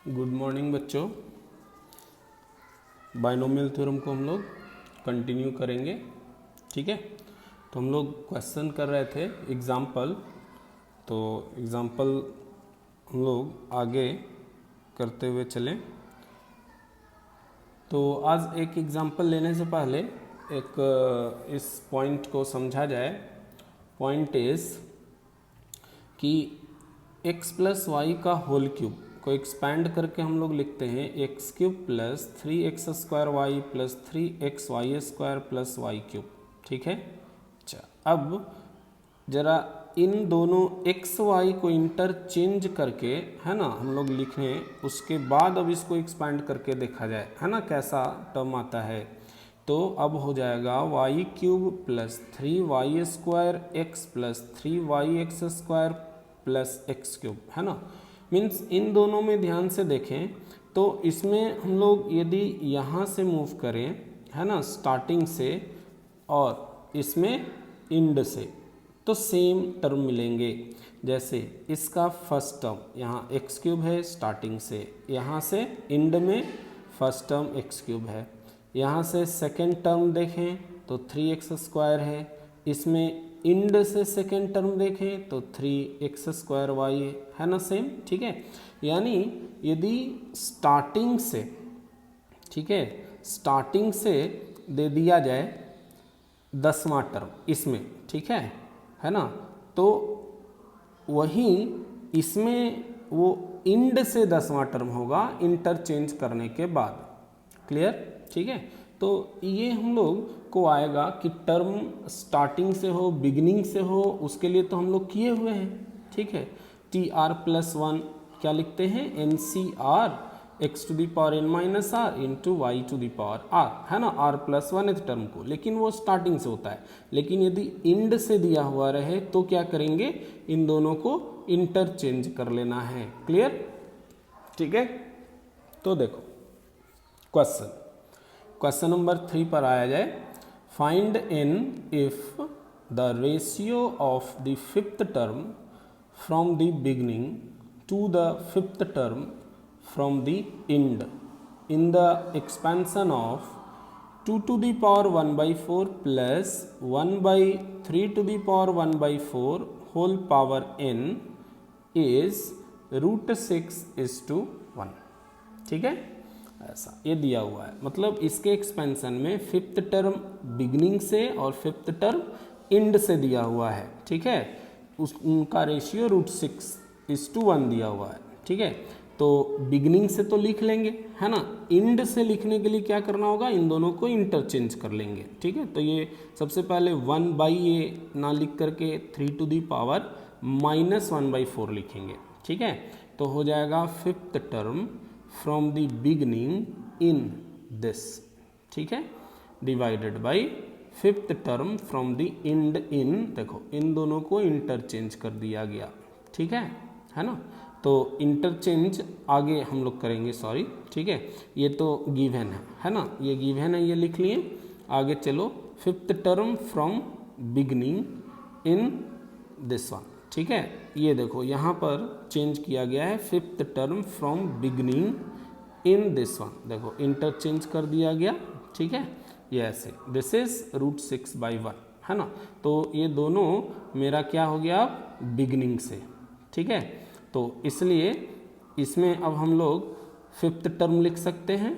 Good morning बच्चों। Binomial theorem को हम लोग कंटिन्यू करेंगे। ठीक है, तो हम लोग क्वेश्चन कर रहे थे एग्जाम्पल, तो एग्जाम्पल हम लोग आगे करते हुए चलें। तो आज एक एग्जाम्पल लेने से पहले एक इस पॉइंट को समझा जाए। पॉइंट इज कि x प्लस वाई का होल क्यूब को एक्सपैंड करके हम लोग लिखते हैं x cube plus 3x square y plus 3x y square plus y cube. ठीक है, अच्छा अब जरा इन दोनों x y को इंटरचेंज करके, है ना, हम लोग लिखें, उसके बाद अब इसको एक्सपैंड करके देखा जाए, है ना, कैसा टर्म आता है। तो अब हो जाएगा y cube plus 3y square x plus 3y square plus x cube, है ना। मीन्स इन दोनों में ध्यान से देखें तो इसमें हम लोग यदि यहाँ से मूव करें, है ना, स्टार्टिंग से, और इसमें इंड से, तो सेम टर्म मिलेंगे। जैसे इसका फर्स्ट टर्म यहाँ एक्स क्यूब है स्टार्टिंग से, यहाँ से इंड में फर्स्ट टर्म एक्स क्यूब है, यहाँ से सेकेंड टर्म देखें तो 3x स्क्वायर है, इसमें इंड से सेकेंड टर्म देखें तो 3x स्क्वायर वाई है ना, सेम। ठीक है, यानी यदि स्टार्टिंग से, ठीक है, स्टार्टिंग से दे दिया जाए 10वां टर्म इसमें, ठीक है ना, तो वहीं इसमें वो इंड से 10वां टर्म होगा इंटरचेंज करने के बाद। क्लियर? ठीक है, तो ये हम लोग को आएगा कि टर्म स्टार्टिंग से हो, बिगिनिंग से हो, उसके लिए तो हम लोग किए हुए हैं। ठीक है, टी आर प्लस 1 क्या लिखते हैं, n C r x to the power n minus r into y to the power r, है ना, आर प्लस 1 टर्म को, लेकिन वो स्टार्टिंग से होता है। लेकिन यदि इंड से दिया हुआ रहे तो क्या करेंगे, इन दोनों को इंटरचेंज कर लेना है। क्लियर? ठीक है, तो देखो क्वेश्चन नंबर 3 पर आया जाए। Find n if the ratio of the fifth term from the beginning to the fifth term from the end in the expansion of 2 to the power 1/4 plus 1/3 to the power 1/4 whole power n is √6:1। ठीक है, ऐसा ये दिया हुआ है। मतलब इसके expansion में फिफ्थ टर्म बिगनिंग से और फिफ्थ टर्म इंड से दिया हुआ है। ठीक है, उनका रेशियो √6:1 दिया हुआ है। ठीक है, तो बिगनिंग से तो लिख लेंगे, है ना, इंड से लिखने के लिए क्या करना होगा, इन दोनों को इंटरचेंज कर लेंगे। ठीक है, तो ये सबसे पहले 1/a ना लिख करके 3 to the power -1/4 लिखेंगे। ठीक है, तो हो जाएगा fifth term from the beginning in this, ठीक है, divided by fifth term from the end in, देखो इन दोनों को इंटरचेंज कर दिया गया। ठीक है ना, तो इंटरचेंज आगे हम लोग करेंगे, सॉरी। ठीक है, ये तो गिवन है ना, ये गिवन है, ये लिख लिए। आगे चलो, fifth term from beginning in this one. ठीक है, ये देखो यहाँ पर चेंज किया गया है, fifth term from beginning in this one, देखो इंटरचेंज कर दिया गया। ठीक है, ये ऐसे, दिस इज √6/1, है ना। तो ये दोनों मेरा क्या हो गया, बिगनिंग से। ठीक है, तो इसलिए इसमें अब हम लोग फिफ्थ टर्म लिख सकते हैं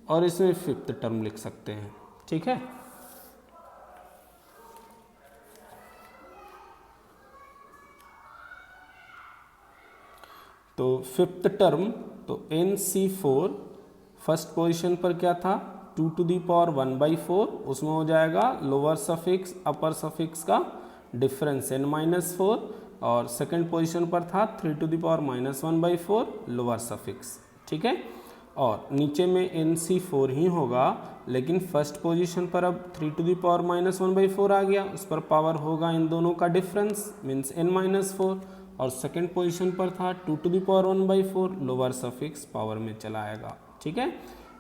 और इसमें फिफ्थ टर्म लिख सकते हैं। ठीक है, तो फिफ्थ टर्म, तो NC4 फर्स्ट पोजीशन पर क्या था, 2 to the power 1/4, उसमें हो जाएगा लोअर सफिक्स अपर सफिक्स का डिफरेंस n-4, और सेकंड पोजीशन पर था 3 to the power -1/4 lower suffix. ठीक है, और नीचे में NC4 ही होगा, लेकिन फर्स्ट पोजीशन पर अब 3 to the power -1/4 आ गया, उस पर पावर होगा इन दोनों का डिफरेंस, मीन्स n-4, और सेकंड पोजीशन पर था 2 to the power 1/4 lower suffix power में चला आएगा। ठीक है,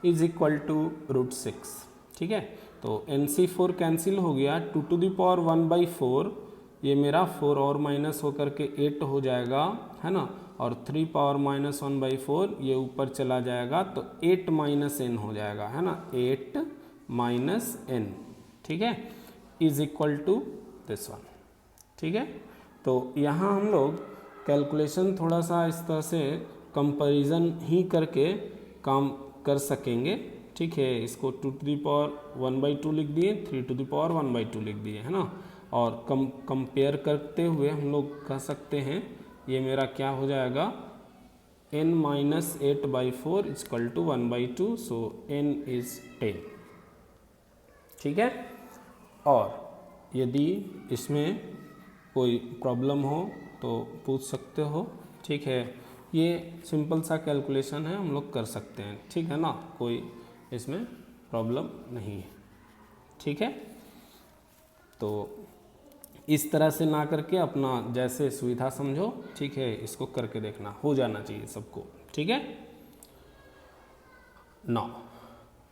इज इक्वल टू √6। ठीक है, तो NC4 कैंसिल हो गया, 2 to the power 1/4, ये मेरा 4 और माइनस होकर के 8 हो जाएगा, है ना, और 3 पावर माइनस 1/4 ये ऊपर चला जाएगा तो 8 माइनस एन हो जाएगा, है ना, 8 माइनस एन, ठीक है, is equal to this one, ठीक है। तो यहाँ हम लोग कैलकुलेशन थोड़ा सा इस तरह से कंपैरिजन ही करके काम कर सकेंगे, ठीक है। इसको 2 to the power 1/2 लिख दिए, 3 to the power 1/2 लिख दिए, है ना, और कंपेयर करते हुए हम लोग कह सकते हैं ये मेरा क्या हो जाएगा, n minus 8/4 equal to 1/2, so n is 10, ठीक है। और यदि इसमें कोई प्रॉब्लम हो तो पूछ सकते हो, ठीक है। ये सिंपल सा कैलकुलेशन है, हम लोग कर सकते हैं, ठीक है ना, कोई इसमें प्रॉब्लम नहीं है, ठीक है। तो इस तरह से ना करके अपना जैसे सुविधा समझो, ठीक है, इसको करके देखना, हो जाना चाहिए सबको, ठीक है। नाउ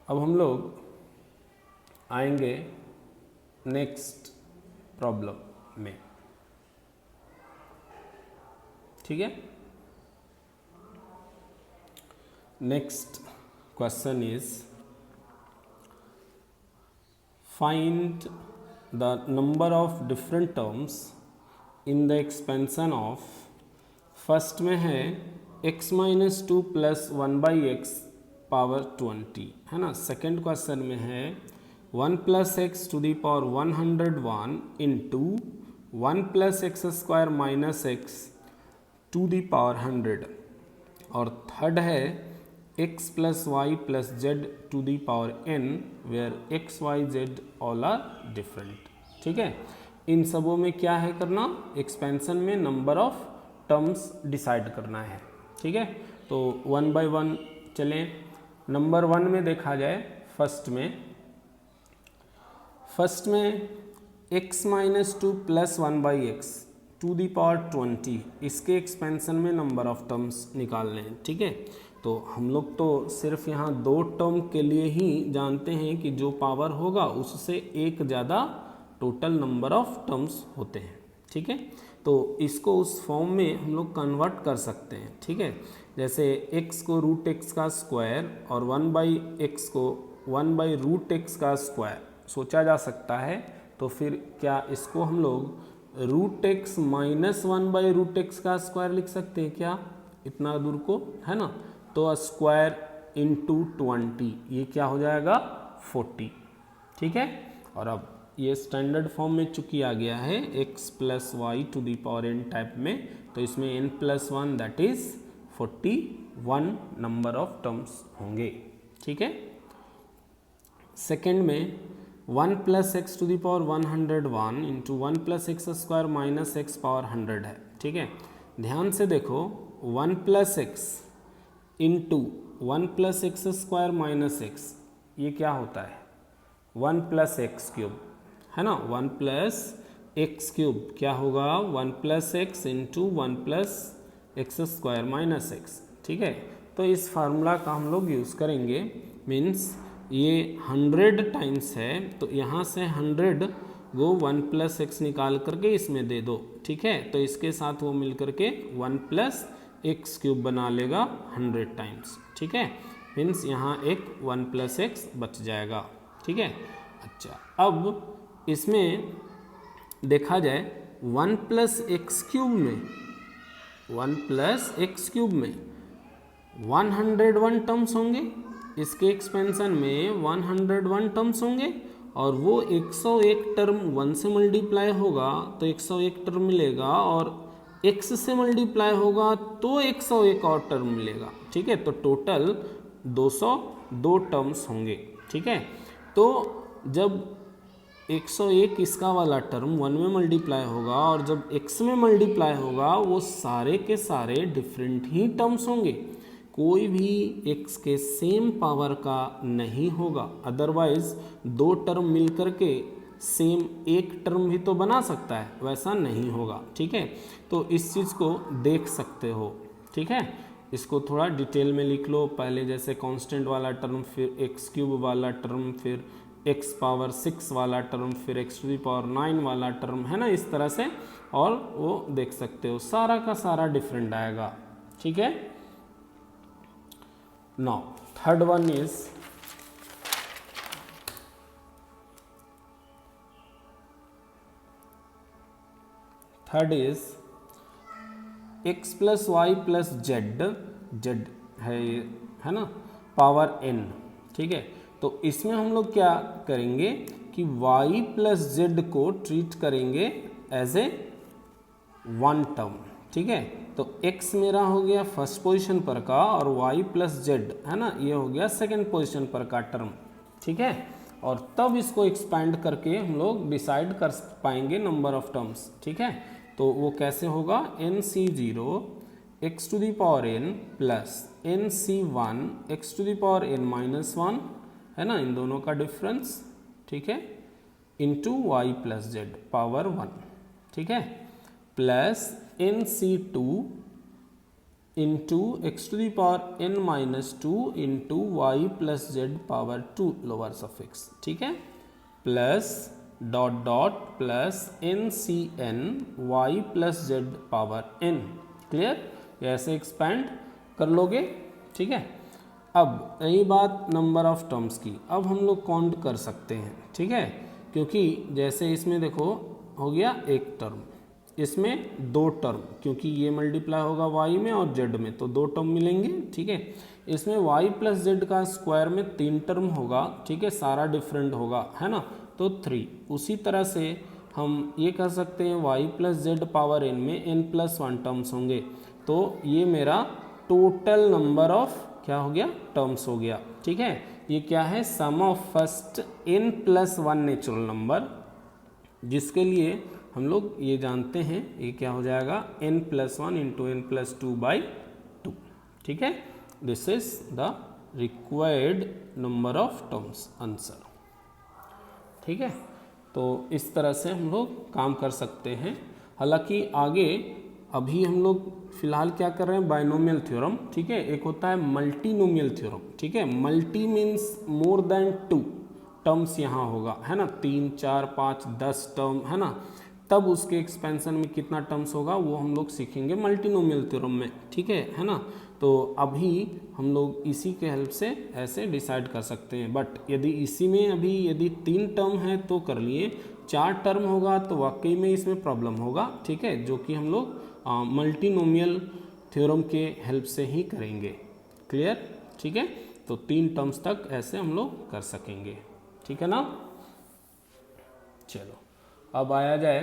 अब हम लोग आएंगे नेक्स्ट प्रॉब्लम में, ठीक है। Next question is find the number of different terms in the expansion of, first में है x minus 2 plus 1/x power 20, है ना। सेकेंड क्वेश्चन में है 1 plus x to the power 101 into 1 plus x square minus x to the power 100, और third है x plus y plus z to the power n where x y z all are different, ठीक है। इन सबों में क्या है करना, expansion में नंबर ऑफ टर्म्स डिसाइड करना है, ठीक है। तो 1 by 1 चलें। नंबर 1 में देखा जाए, फर्स्ट में x minus 2 plus 1/x to the power 20, इसके एक्सपेंशन में नंबर ऑफ टर्म्स निकालने हैं, ठीक है। तो हम लोग तो सिर्फ यहाँ 2 टर्म के लिए ही जानते हैं कि जो पावर होगा उससे एक ज़्यादा टोटल नंबर ऑफ टर्म्स होते हैं, ठीक है। तो इसको उस फॉर्म में हम लोग कन्वर्ट कर सकते हैं, ठीक है। जैसे x को √x का स्क्वायर और 1/x को 1/√x का स्क्वायर सोचा जा सकता है, तो फिर क्या इसको हम लोग √x माइनस 1/√x का स्क्वायर लिख सकते हैं क्या, इतना दूर को, है ना। तो स्क्वायर इंटू 20 ये क्या हो जाएगा 40, ठीक है। और अब ये स्टैंडर्ड फॉर्म में चूंकि आ गया है x plus y to the power n type में, तो इसमें n plus 1 that is 41 number of terms होंगे, ठीक है। सेकेंड में 1 plus x to the power 101 into 1 plus x square minus x power 100 है, ठीक है। ध्यान से देखो 1 plus x into 1 plus x square minus x, ये क्या होता है 1 प्लस एक्स क्यूब, है ना। 1 प्लस एक्स क्यूब क्या होगा 1 plus x into 1 plus x square minus x, ठीक है। तो इस फार्मूला का हम लोग यूज़ करेंगे, मीन्स ये 100 टाइम्स है, तो यहाँ से 100 वो 1 प्लस एक्स निकाल करके इसमें दे दो, ठीक है। तो इसके साथ वो मिल करके 1 प्लस एक्स क्यूब बना लेगा 100 टाइम्स, ठीक है। मीन्स यहाँ एक 1 प्लस एक्स बच जाएगा, ठीक है। अच्छा, अब इसमें देखा जाए 1 प्लस एक्स क्यूब में 1 प्लस एक्स क्यूब में 101 टर्म्स होंगे, इसके एक्सपेंशन में 101 टर्म्स होंगे, और वो 101 टर्म 1 से मल्टीप्लाई होगा तो 101 टर्म मिलेगा, और x से मल्टीप्लाई होगा तो 101 और टर्म मिलेगा, ठीक है। तो टोटल 202 टर्म्स होंगे, ठीक है। तो जब 101 इसका वाला टर्म 1 में मल्टीप्लाई होगा और जब x में मल्टीप्लाई होगा वो सारे के सारे डिफरेंट ही टर्म्स होंगे, कोई भी x के सेम पावर का नहीं होगा। अदरवाइज 2 टर्म मिल करके सेम एक टर्म भी तो बना सकता है, वैसा नहीं होगा, ठीक है। तो इस चीज़ को देख सकते हो, ठीक है। इसको थोड़ा डिटेल में लिख लो, पहले जैसे कांस्टेंट वाला टर्म, फिर एक्स क्यूब वाला टर्म, फिर x पावर 6 वाला टर्म, फिर x टू दी पावर 9 वाला टर्म, है ना, इस तरह से। और वो देख सकते हो सारा का सारा डिफरेंट आएगा, ठीक है। Now third one is x plus y plus z, z है ये, है ना, पावर n, ठीक है। तो इसमें हम लोग क्या करेंगे कि y प्लस जेड को ट्रीट करेंगे एज ए वन टर्म, ठीक है। तो x मेरा हो गया फर्स्ट पोजीशन पर का और y प्लस जेड, है ना, ये हो गया सेकंड पोजीशन पर का टर्म, ठीक है। और तब इसको एक्सपैंड करके हम लोग डिसाइड कर पाएंगे नंबर ऑफ टर्म्स, ठीक है। तो वो कैसे होगा, nc0 x to the power n plus nc1 x to the power n minus 1, है ना, इन दोनों का डिफरेंस, ठीक है, into y plus z power 1, ठीक है, plus nc2 into x to the power n minus 2 into y plus z power 2 lower suffix, ठीक है, plus dot dot plus ncn y plus z power n। Clear, ऐसे expand कर लोगे, ठीक है। अब यही बात नंबर ऑफ टर्म्स की, अब हम लोग काउंट कर सकते हैं, ठीक है, क्योंकि जैसे इसमें देखो हो गया एक टर्म, इसमें दो टर्म, क्योंकि ये मल्टीप्लाई होगा y में और z में, तो दो टर्म मिलेंगे, ठीक है। इसमें y प्लस जेड का स्क्वायर में 3 टर्म होगा, ठीक है, सारा डिफरेंट होगा, है ना, तो 3। उसी तरह से हम ये कह सकते हैं y plus z power n में n प्लस 1 टर्म्स होंगे, तो ये मेरा टोटल नंबर ऑफ क्या हो गया, टर्म्स हो गया, ठीक है। ये क्या है, sum of first n plus 1 natural number, जिसके लिए हम लोग ये जानते हैं ये क्या हो जाएगा, n plus 1 into n plus 2 by 2, ठीक है। This is the required number of terms answer, ठीक है। तो इस तरह से हम लोग काम कर सकते हैं। हालांकि आगे अभी हम लोग फिलहाल क्या कर रहे हैं, बाइनोमियल थ्योरम, ठीक है। एक होता है मल्टीनोमियल थ्योरम, ठीक है, multi means more than 2 terms यहाँ होगा, है ना, 3 4 5 10 टर्म, है ना, तब उसके एक्सपेंशन में कितना टर्म्स होगा वो हम लोग सीखेंगे मल्टीनोमियल थ्योरम में, ठीक है ना। तो अभी हम लोग इसी के हेल्प से ऐसे डिसाइड कर सकते हैं, बट यदि इसी में अभी यदि 3 टर्म है तो कर लिए, 4 टर्म होगा तो वाकई में इसमें प्रॉब्लम होगा, ठीक है, जो कि हम लोग मल्टीनोमियल थ्योरम के हेल्प से ही करेंगे। क्लियर, ठीक है। तो 3 टर्म्स तक ऐसे हम लोग कर सकेंगे, ठीक है ना। चलो अब आया जाए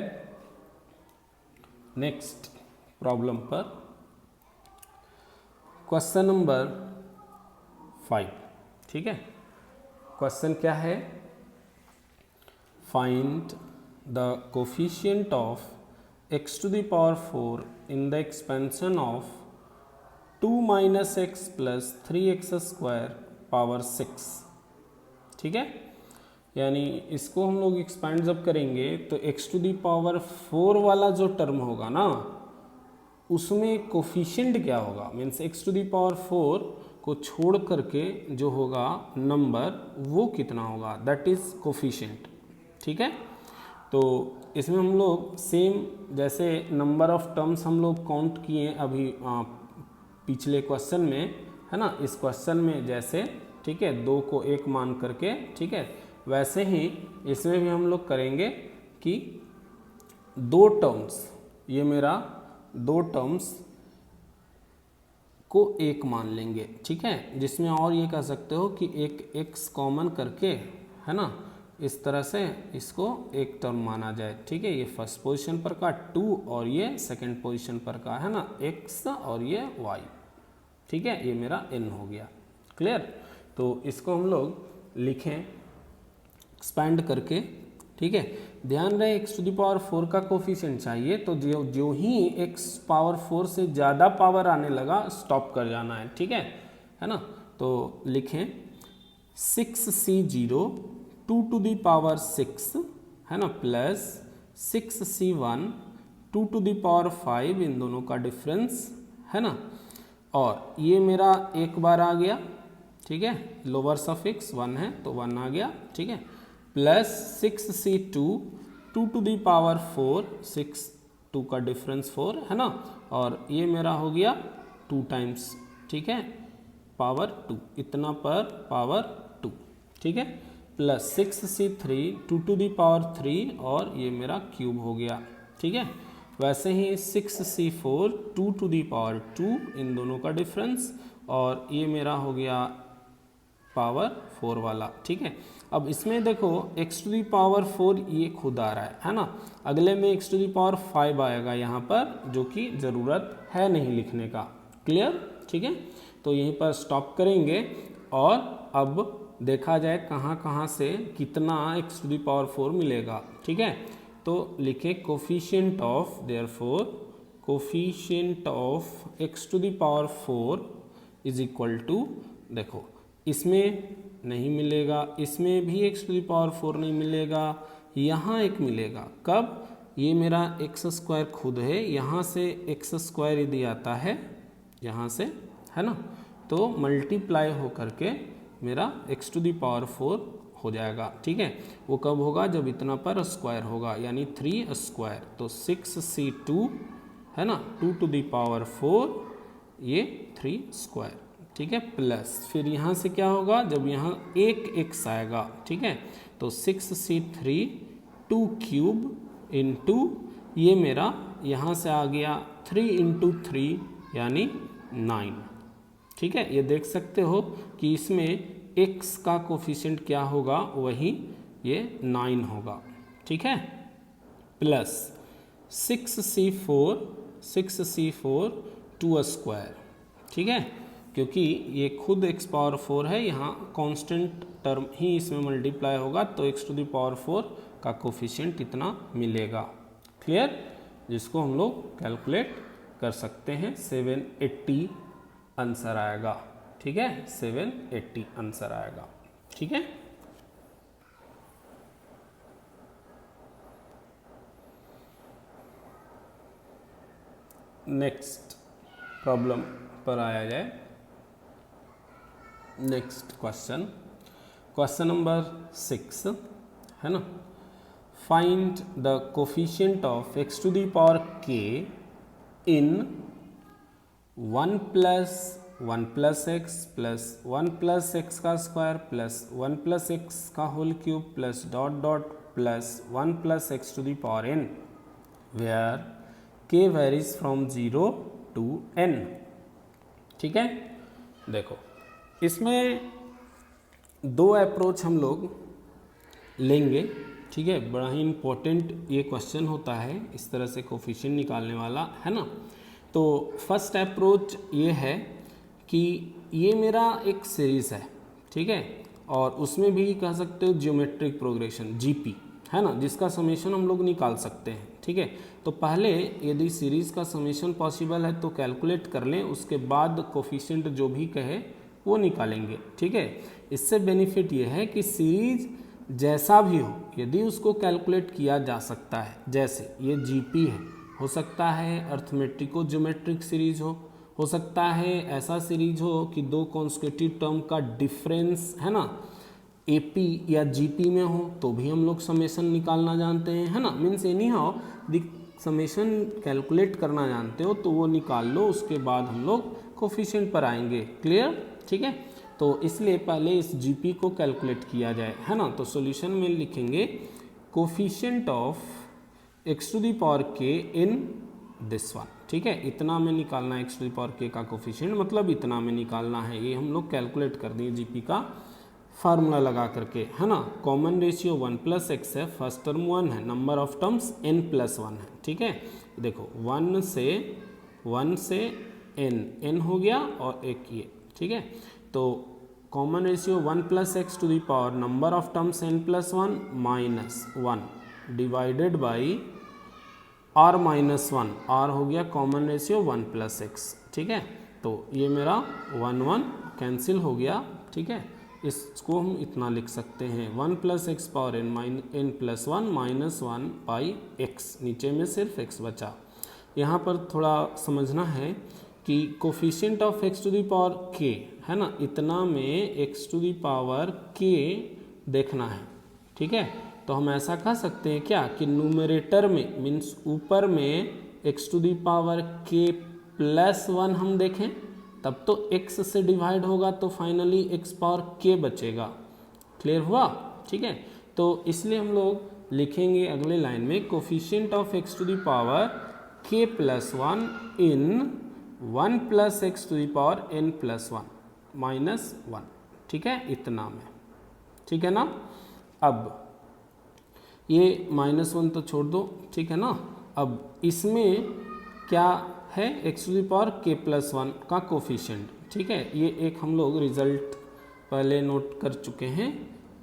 नेक्स्ट प्रॉब्लम पर, क्वेश्चन नंबर 5, ठीक है। क्वेश्चन क्या है, find the coefficient of x to the power 4 in the expansion of 2 minus x plus 3x square power 6, ठीक है। यानी इसको हम लोग एक्सपेंड जब करेंगे तो x टू दी पावर 4 वाला जो टर्म होगा ना, उसमें कोफिशिएंट क्या होगा, means x to the power 4 को छोड़ करके जो होगा नंबर वो कितना होगा, दैट इज कोफिशिएंट, ठीक है। तो इसमें हम लोग सेम जैसे नंबर ऑफ टर्म्स हम लोग काउंट किए अभी पिछले क्वेश्चन में, है ना, इस क्वेश्चन में जैसे, ठीक है, 2 को 1 मान करके, ठीक है, वैसे ही इसमें भी हम लोग करेंगे कि 2 टर्म्स, ये मेरा 2 टर्म्स को 1 मान लेंगे, ठीक है, जिसमें और ये कह सकते हो कि एक x कॉमन करके, है ना, इस तरह से इसको एक टर्म माना जाए, ठीक है। ये फर्स्ट पोजीशन पर का 2 और ये सेकंड पोजीशन पर का, है ना, x और ये y, ठीक है, ये मेरा n हो गया। क्लियर, तो इसको हम लोग लिखें एक्सपैंड करके, ठीक है। ध्यान रहे x टू द पावर 4 का कोफिशिएंट चाहिए, तो जो ही x पावर 4 से ज़्यादा पावर आने लगा स्टॉप कर जाना है, ठीक है ना। तो लिखें 6c0 2 टू द पावर 6, है ना, plus 6c1 2 to the power 5, इन दोनों का डिफरेंस, है ना, और ये मेरा एक बार आ गया, ठीक है, लोअर सफिक्स 1 है तो 1 आ गया, ठीक है, plus 6c2 2 to the power 4, 6 2 का डिफरेंस 4, है ना, और ये मेरा हो गया 2 टाइम्स, ठीक है, पावर 2, इतना पर पावर 2, ठीक है, plus 6c3 2 to the power 3 और ये मेरा क्यूब हो गया, ठीक है। वैसे ही 6c4 2 टू दी पावर 2, इन दोनों का डिफरेंस, और ये मेरा हो गया पावर 4 वाला, ठीक है। अब इसमें देखो x टू दी पावर 4 ये खुद आ रहा है ना, अगले में x टू दी पावर 5 आएगा यहाँ पर, जो कि ज़रूरत है नहीं लिखने का, क्लियर, ठीक है। तो यहीं पर स्टॉप करेंगे और अब देखा जाए कहाँ कहाँ से कितना x टू दी पावर 4 मिलेगा, ठीक है। तो लिखे coefficient of, therefore coefficient of x to the power 4 is equal to, देखो इसमें नहीं मिलेगा, इसमें भी x टू दी पावर 4 नहीं मिलेगा, यहाँ एक मिलेगा, कब, ये मेरा x स्क्वायर खुद है, यहाँ से x स्क्वायर यदि आता है यहाँ से, है ना, तो मल्टीप्लाई हो करके मेरा x टू दी पावर 4 हो जाएगा, ठीक है। वो कब होगा, जब इतना पर स्क्वायर होगा, यानी 3 स्क्वायर, तो 6c2 है ना, 2 टू दी पावर 4, ये 3 स्क्वायर, ठीक है, प्लस फिर यहाँ से क्या होगा, जब यहाँ एक x आएगा, ठीक है, तो 6c3 2 क्यूब इंटू ये मेरा यहाँ से आ गया 3 इंटू 3 यानी 9, ठीक है। ये देख सकते हो कि इसमें x का कोफिशिएंट क्या होगा, वही ये 9 होगा, ठीक है, प्लस 6c4 2 स्क्वायर, ठीक है, क्योंकि ये खुद x पावर 4 है, यहाँ कांस्टेंट टर्म ही इसमें मल्टीप्लाई होगा, तो x टू दी पावर 4 का कोफिशिएंट इतना मिलेगा, क्लियर, जिसको हम लोग कैलकुलेट कर सकते हैं, 780 आंसर आएगा, ठीक है, 780 आंसर आएगा, ठीक है। नेक्स्ट प्रॉब्लम पर आया जाए, नेक्स्ट क्वेश्चन, क्वेश्चन नंबर 6 है ना, find the coefficient of x to the power k in 1 plus x plus 1 plus x का स्क्वायर प्लस 1 प्लस x का whole cube plus dot dot plus 1 plus x to the power n, where k varies from 0 to n, ठीक है। देखो इसमें दो approach हम लोग लेंगे, ठीक है, बड़ा ही इम्पोर्टेंट ये क्वेश्चन होता है, इस तरह से कोफिशिएंट निकालने वाला, है ना। तो फर्स्ट अप्रोच ये है कि ये मेरा एक सीरीज़ है, ठीक है, और उसमें भी कह सकते हो ज्योमेट्रिक प्रोग्रेशन जीपी, है ना, जिसका समेशन हम लोग निकाल सकते हैं, ठीक है। तो पहले यदि सीरीज़ का समेशन पॉसिबल है तो कैलकुलेट कर लें, उसके बाद कोफिशिएंट जो भी कहे वो निकालेंगे, ठीक है। इससे बेनिफिट ये है कि सीरीज जैसा भी हो यदि उसको कैलकुलेट किया जा सकता है, जैसे ये जीपी है, हो सकता है अर्थमेटिको ज्योमेट्रिक सीरीज हो सकता है ऐसा सीरीज हो कि दो कॉन्स्टिट्यूटिव टर्म का डिफरेंस, है ना, एपी या जीपी में हो, तो भी हम लोग समेशन निकालना जानते हैं, है ना, means any how summation calculate करना जानते हो तो वो निकाल लो, उसके बाद हम लोग कोफिशिएंट पर आएंगे, क्लियर, ठीक है। तो इसलिए पहले इस जीपी को कैलकुलेट किया जाए, है ना। तो सॉल्यूशन में लिखेंगे coefficient of x to the power k in this one, ठीक है, इतना में निकालना है x to the power k का कोफिशिएंट, मतलब इतना में निकालना है, ये हम लोग कैलकुलेट कर दिए जीपी का फार्मूला लगा करके, है ना। कॉमन रेशियो 1 प्लस एक्स है, फर्स्ट टर्म 1 है, number of terms n plus 1 है, ठीक है। देखो 1 से n हो गया और एक ये, ठीक है। तो common ratio 1 plus x to the power number of terms n plus 1 minus 1 divided by r minus 1, r हो गया कॉमन रेशियो 1 प्लस एक्स, ठीक है। तो ये मेरा 1 कैंसिल हो गया, ठीक है। इसको हम इतना लिख सकते हैं 1 plus x power n plus 1 minus 1 by x, नीचे में सिर्फ x बचा। यहाँ पर थोड़ा समझना है कि coefficient of x to the power k, है ना, इतना में x to the power k देखना है, ठीक है। तो हम ऐसा कह सकते हैं क्या कि न्यूमरेटर में मीन्स ऊपर में x to the power k plus 1 हम देखें तब तो x से डिवाइड होगा तो फाइनली x पावर k बचेगा। क्लियर हुआ? ठीक है, तो इसलिए हम लोग लिखेंगे अगले लाइन में coefficient of x to the power k plus 1 in 1 plus x to the power n plus 1 minus 1। ठीक है, इतना में, ठीक है ना। अब ये -1 तो छोड़ दो, ठीक है ना। अब इसमें क्या है, x to the power k plus 1 का कोफिशिएंट। ठीक है, ये एक हम लोग रिजल्ट पहले नोट कर चुके हैं।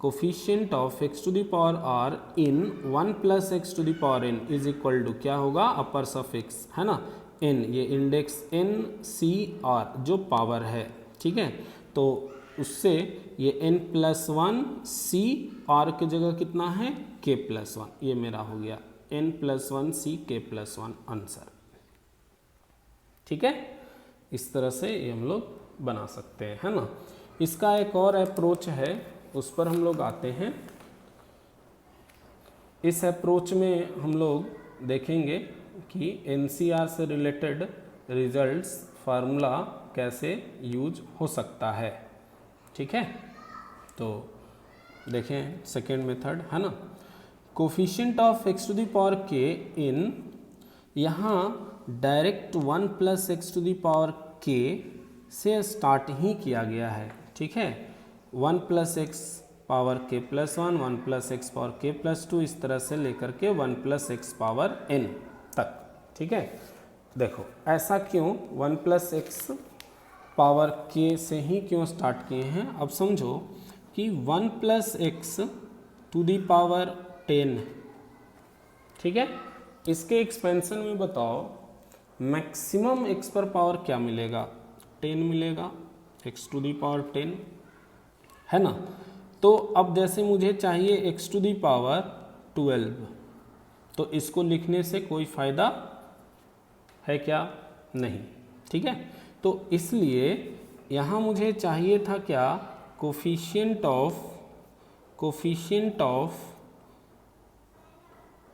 Coefficient of x to the power r in 1 plus x to the power n is equal to क्या होगा, अपर सफिक्स है ना n, ये इंडेक्स n c r जो पावर है। ठीक है, तो उससे ये n प्लस 1 c r की जगह कितना है k प्लस 1, ये मेरा हो गया n plus 1 c k plus 1 answer. ठीक है, इस तरह से ये हम लोग बना सकते हैं, है ना। इसका एक और अप्रोच है, उस पर हम लोग आते हैं। इस अप्रोच में हम लोग देखेंगे कि NCR से रिलेटेड रिजल्ट्स फार्मूला कैसे यूज हो सकता है। ठीक है, तो देखें सेकेंड मेथड है ना, coefficient of x to the power k in, यहाँ direct 1 plus x to the power k से स्टार्ट ही किया गया है। ठीक है, 1 plus x power k plus 1, 1 plus x power k plus 2, इस तरह से लेकर के 1 प्लस एक्स पावर n तक। ठीक है, देखो ऐसा क्यों 1 प्लस एक्स पावर k से ही क्यों स्टार्ट किए हैं। अब समझो कि 1 plus x to the power 10, ठीक है, इसके एक्सपेंशन में बताओ मैक्सिमम x पर पावर क्या मिलेगा, 10 मिलेगा, x टू दी पावर 10 है ना। तो अब जैसे मुझे चाहिए x टू दी पावर 12, तो इसको लिखने से कोई फ़ायदा है क्या, नहीं। ठीक है, तो इसलिए यहाँ मुझे चाहिए था क्या, coefficient of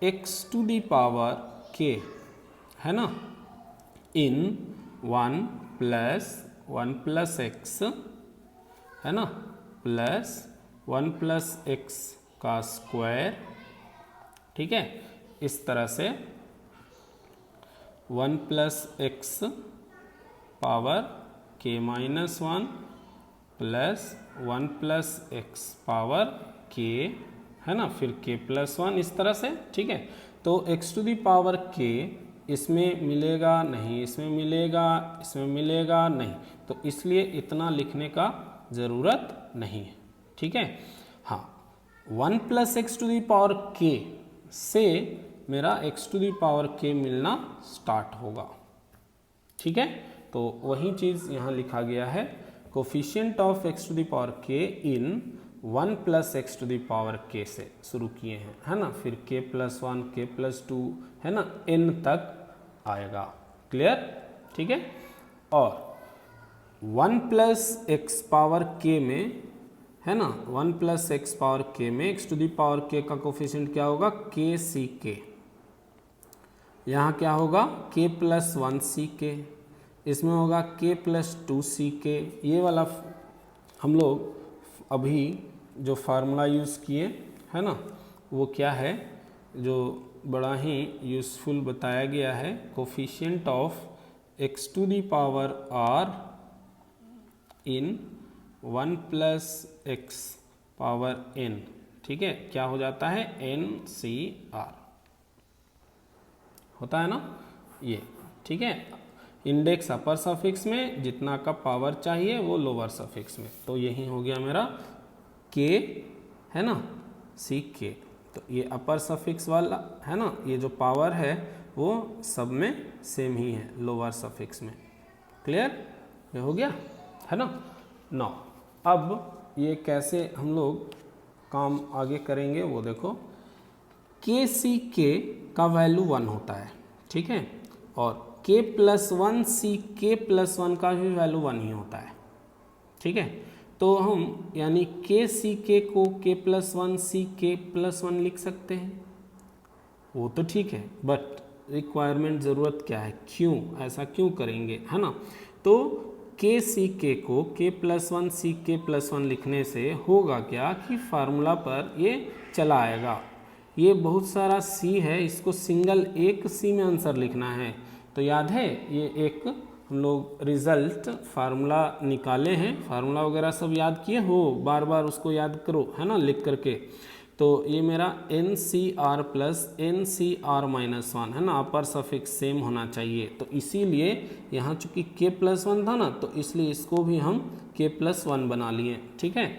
x to the power k है ना, इन 1 प्लस एक्स है ना प्लस 1 प्लस एक्स का स्क्वायर। ठीक है, इस तरह से 1 plus x power k minus 1 plus 1 plus x power k है ना, फिर k प्लस 1, इस तरह से। ठीक है, तो x to the power k इसमें मिलेगा नहीं, इसमें मिलेगा, इसमें मिलेगा नहीं, तो इसलिए इतना लिखने का ज़रूरत नहीं है। ठीक है, हाँ 1 plus x to the power k से मेरा x to the power k मिलना स्टार्ट होगा। ठीक है, तो वही चीज़ यहाँ लिखा गया है, coefficient of x to the power k in 1 plus x to the power k से शुरू किए हैं, है ना, फिर k प्लस 1, k प्लस 2 है ना, n तक आएगा। क्लियर? ठीक है, और 1 प्लस एक्स पावर k में है ना, 1 प्लस एक्स पावर k में x to the power k का कोफिशिएंट क्या होगा, k c k। यहाँ क्या होगा, k प्लस 1 c k, इसमें होगा k प्लस 2 c k। ये वाला हम लोग अभी जो फार्मूला यूज़ किए है ना, वो क्या है, जो बड़ा ही यूज़फुल बताया गया है, coefficient of x to the power r in 1 plus x power n। ठीक है, क्या हो जाता है, NCR होता है ना ये। ठीक है, इंडेक्स अपर सफिक्स में, जितना का पावर चाहिए वो लोअर सफिक्स में, तो यही हो गया मेरा k है ना, CK। तो ये अपर सफिक्स वाला है ना, ये जो पावर है वो सब में सेम ही है लोअर सफिक्स में। क्लियर? ये हो गया है ना। नाउ अब ये कैसे हम लोग काम आगे करेंगे वो देखो, KCK का वैल्यू 1 होता है। ठीक है, और k प्लस 1 CK प्लस 1 का भी वैल्यू 1 ही होता है। ठीक है, तो हम यानी KCK को k प्लस 1 CK प्लस 1 लिख सकते हैं, वो तो ठीक है, बट रिक्वायरमेंट ज़रूरत क्या है, क्यों ऐसा क्यों करेंगे, है ना। तो के सी के को k+1 सी k+1 लिखने से होगा क्या कि फार्मूला पर ये चला आएगा। ये बहुत सारा सी है, इसको सिंगल एक सी में आंसर लिखना है। तो याद है ये एक हम लोग रिजल्ट फार्मूला निकाले हैं, फार्मूला वगैरह सब याद किए हो, बार बार उसको याद करो, है ना, लिख करके। तो ये मेरा NCR प्लस NCR-1 है ना, अपर सफिक्स सेम होना चाहिए। तो इसीलिए यहाँ चूँकि k+1 था ना, तो इसलिए इसको भी हम k+1 बना लिए, ठीक है।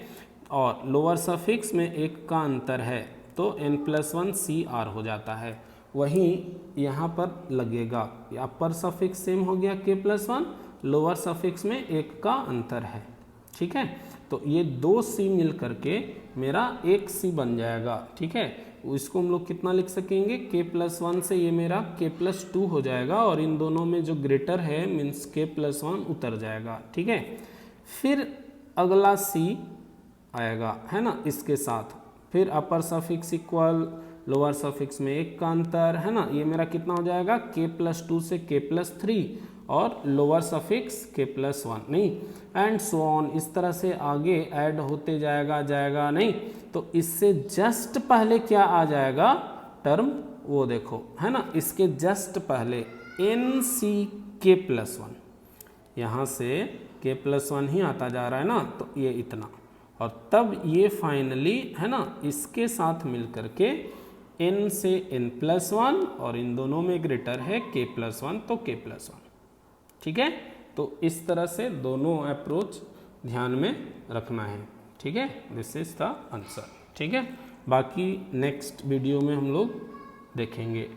और लोअर सफिक्स में एक का अंतर है तो n+1 CR हो जाता है। वहीं यहाँ पर लगेगा अपर सफिक्स सेम हो गया k+1, लोअर सफिक्स में एक का अंतर है, ठीक है। तो ये दो सी मिल करके मेरा एक सी बन जाएगा, ठीक है। इसको हम लोग कितना लिख सकेंगे, k+1 से ये मेरा k+2 हो जाएगा और इन दोनों में जो ग्रेटर है मीन्स k+1 उतर जाएगा, ठीक है। फिर अगला सी आएगा, है ना, इसके साथ फिर अपर सफिक्स इक्वल लोअर सफिक्स में एक का अंतर, है ना। ये मेरा कितना हो जाएगा k+2 से k+3 और लोअर सफिक्स k+1 नहीं, एंड सो ऑन, इस तरह से आगे ऐड होते जाएगा नहीं। तो इससे जस्ट पहले क्या आ जाएगा टर्म, वो देखो, है ना, इसके जस्ट पहले NCK+1, यहाँ से k+1 ही आता जा रहा है ना, तो ये इतना, और तब ये फाइनली, है ना, इसके साथ मिल करके n से n+1 और इन दोनों में ग्रेटर है k+1 तो k+1, ठीक है। तो इस तरह से दोनों अप्रोच ध्यान में रखना है, ठीक है। दिस इज द आंसर, ठीक है। बाकी नेक्स्ट वीडियो में हम लोग देखेंगे।